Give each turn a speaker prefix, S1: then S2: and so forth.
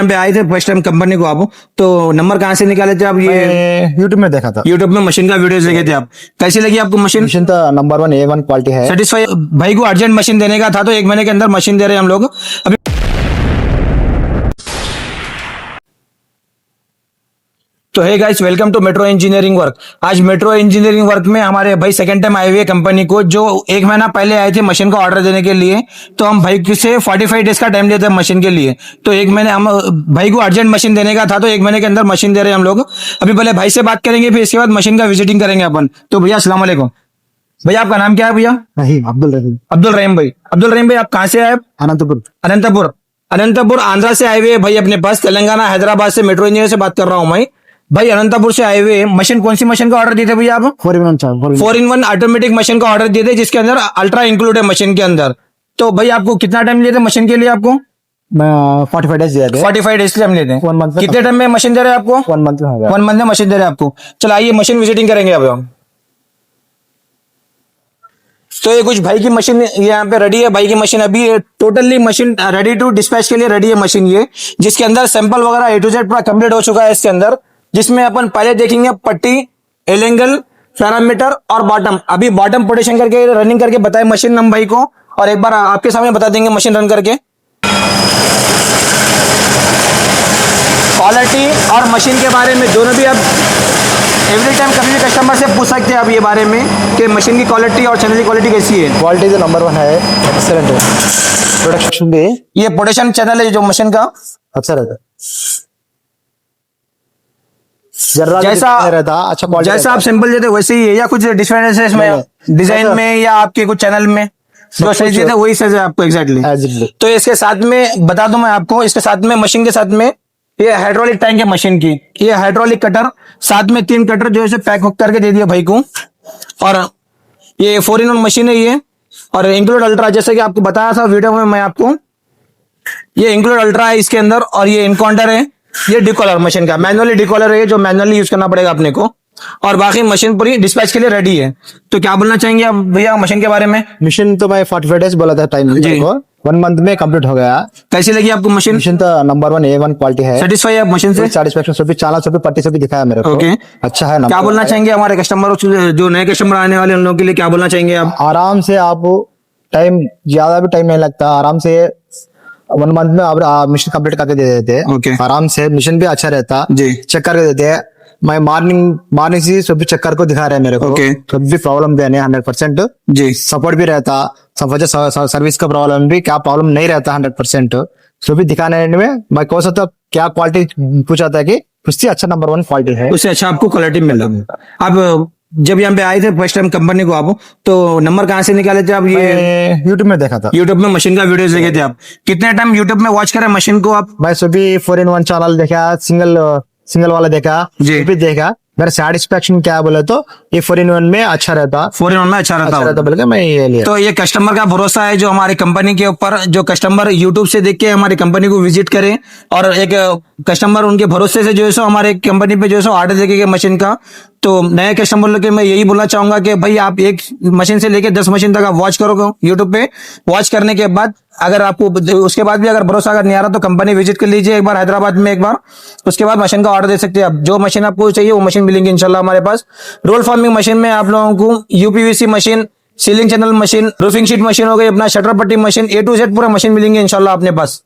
S1: पे आए थे फर्स्ट टाइम कंपनी को आप, तो नंबर कहाँ से निकाले थे आप? ये
S2: यूट्यूब में देखा था।
S1: यूट्यूब में मशीन का वीडियो देखे थे आप, कैसी लगी आपको मशीन?
S2: मशीन तो नंबर 1 A1 क्वालिटी है।
S1: सेटिस्फाई? भाई को अर्जेंट मशीन देने का था तो 1 महीने के अंदर मशीन दे रहे हैं हम लोग अभी। तो hey guys, welcome to metro engineering work. आज मेट्रो इंजीनियरिंग वर्क में हमारे भाई सेकंड टाइम आए हुए कंपनी को, जो 1 महीना पहले आए थे मशीन का ऑर्डर देने के लिए। तो हम भाई से 45 डेज का टाइम लेते हैं मशीन के लिए। तो 1 महीने हम भाई को अर्जेंट मशीन देने का था तो 1 महीने के अंदर मशीन दे रहे हैं हम लोग अभी। पहले भाई से बात करेंगे, फिर इसके बाद मशीन का विजिटिंग करेंगे अपन। तो भैया अस्सलाम वालेकुम। भैया आपका नाम क्या है भैया?
S2: नहीं, अब्दुल रहीम।
S1: अब्दुल रहीम भाई। अब्दुल रहीम भाई, आप कहाँ से आए?
S2: अनंतपुर।
S1: अनंतपुर आंध्रा से आए हुए भाई अपने पास। तेलंगाना हैदराबाद से मेट्रो इंजीनियर से बात कर रहा हूँ मैं भाई। अनंतपुर से आए हुए मशीन, कौन सी मशीन का ऑर्डर दिए थे भैया आप? 4-in-1 ऑटोमेटिक मशीन का ऑर्डर दिए थे, जिसके अंदर अल्ट्रा इंक्लूड है मशीन के अंदर। तो भाई आपको कितना टाइम लिए थे मशीन के लिए? आपको
S2: 45 डेज दिया था।
S1: 45 डेज टाइम लेते हैं।
S2: 1 मंथ।
S1: कितने टाइम में मशीन दे रहे हैं आपको?
S2: 1 मंथ में हो गया।
S1: 1 मंथ में मशीन दे रहे हैं आपको। चलो आइए मशीन विजिटिंग करेंगे अब हम। तो ये कुछ भाई की मशीन यहाँ पे रेडी है। भाई की मशीन अभी totally machine ready to dispatch के लिए रेडी है मशीन ये, जिसके अंदर सैंपल वगैरह A to Z पूरा कंप्लीट हो चुका है इसके अंदर। जिसमें अपन पहले देखेंगे पट्टी, एलेंगल, पैरामीटर और बॉटम। अभी बॉटम पोटेशन करके रनिंग करके बताए मशीन हम भाई को, और एक बार आपके सामने बता देंगे मशीन रन करके। क्वालिटी और मशीन के बारे में दोनों भी अब एवरी टाइम कभी भी कस्टमर से पूछ सकते हैं आप ये बारे में कि मशीन की क्वालिटी और चैनल की क्वालिटी कैसी है।
S2: क्वालिटी तो नंबर 1 है, एक्सेलेंट है। प्रोडक्शन भी
S1: ये पोटेशन चैनल है जो मशीन का
S2: अच्छा रहता है। जरा
S1: जैसा
S2: रहता अच्छा क्वालिटी,
S1: जैसा आप सिंपल देते वैसे ही है या कुछ डिफरेंस है इसमें डिजाइन में या आपके कुछ चैनल में? जो साइज देते वही साइज है आपको एग्जैक्टली। तो इसके साथ में बता दूं मैं आपको, इसके साथ में मशीन के साथ में ये हाइड्रोलिक टैंक है मशीन की। ये हाइड्रोलिक कटर, साथ में 3 कटर जो है पैक करके दे दिया भाई को। और ये 4-in-1 मशीन है ये, और इंक्लूड अल्ट्रा, जैसे कि आपको बताया था वीडियो में मैं आपको, ये इंक्लूड अल्ट्रा है इसके अंदर। और ये इनकाउंटर है, ये डिकॉलर मशीन का मैनुअली डिकॉलर है, जो मैनुअली यूज करना पड़ेगा अपने को। और बाकी मशीन पूरी डिस्पैच के लिए रेडी है। तो क्या बोलना चाहेंगे आप भैया मशीन के बारे में?
S2: मशीन तो मैं 45 डेज बोला था टाइम को, 1 मंथ में कंप्लीट हो गया।
S1: कैसी लगी आपको मशीन?
S2: मशीन तो नंबर 1 A1 क्वालिटी है।
S1: सेटिस्फाई है आप मशीन से?
S2: सेटिस्फेक्शन सभी चाला सभी पट्टी सभी दिखाया मेरे को।
S1: ओके,
S2: अच्छा है ना।
S1: क्या बोलना चाहेंगे हमारे कस्टमर, जो नए कस्टमर आने वाले उन लोगों के लिए क्या बोलना चाहेंगे आप?
S2: आराम से आप टाइम, ज्यादा भी टाइम नहीं लगता, आराम से 1 मंथ में आप मिशन कंप्लीट करके दे देते।
S1: ओके।
S2: आराम से मिशन भी अच्छा रहता
S1: जी।
S2: चेक करके देते हैं। मैं मॉर्निंग से सब चेक करके दिखा रहे हैं मेरे को।
S1: ओके।
S2: सब भी प्रॉब्लम भी नहीं 100%।
S1: जी।
S2: सपोर्ट भी रहता, सब वजह सर्विस का प्रॉब्लम भी, क्या प्रॉब्लम नहीं रहता 100%। सब भी दिखाने में मैं कौन सा, तो क्या क्वालिटी पूछा था कि उससे अच्छा नंबर 1 क्वालिटी है,
S1: उससे अच्छा आपको क्वालिटी मिल रहा है। आप जब यहाँ पे आए थे फर्स्ट टाइम कंपनी को आप, तो नंबर कहाँ से निकाले थे आप? ये
S2: यूट्यूब में देखा था।
S1: यूट्यूब में मशीन का वीडियो देखे थे आप। कितने टाइम यूट्यूब में वॉच करें मशीन को आप?
S2: मैं सभी 4-in-1 चैनल देखा, सिंगल वाला देखा,
S1: जी।
S2: भी देखा। मेरा सेटिस्फेक्शन क्या बोले तो ये 4-in-1 में अच्छा रहता।
S1: 4-in-1 में अच्छा रहता
S2: बोल के मैं ये लिया।
S1: तो ये कस्टमर का भरोसा है जो हमारी कंपनी के ऊपर, जो कस्टमर यूट्यूब से देख के हमारी कंपनी को विजिट करें, और एक कस्टमर उनके भरोसे से जो है सो हमारे कंपनी पे जो है सो ऑर्डर देके मशीन का। तो नए कस्टमर लोग के मैं यही बोलना चाहूंगा कि भाई आप एक मशीन से लेके 10 मशीन तक आप वॉच करोगे यूट्यूब पे। वॉच करने के बाद अगर आपको उसके बाद भी अगर भरोसा अगर नहीं आ रहा तो कंपनी विजिट कर लीजिए एक बार हैदराबाद में एक बार। उसके बाद मशीन का ऑर्डर दे सकते हैं आप। जो मशीन आपको चाहिए वो मशीन मिलेंगी इंशाल्लाह हमारे पास। रोल फॉर्मिंग मशीन में आप लोगों को UPVC machine, ceiling channel machine, roofing sheet machine हो गई, अपना शटर पट्टी मशीन, A to Z पूरा मशीन मिलेंगे इंशाल्लाह अपने पास।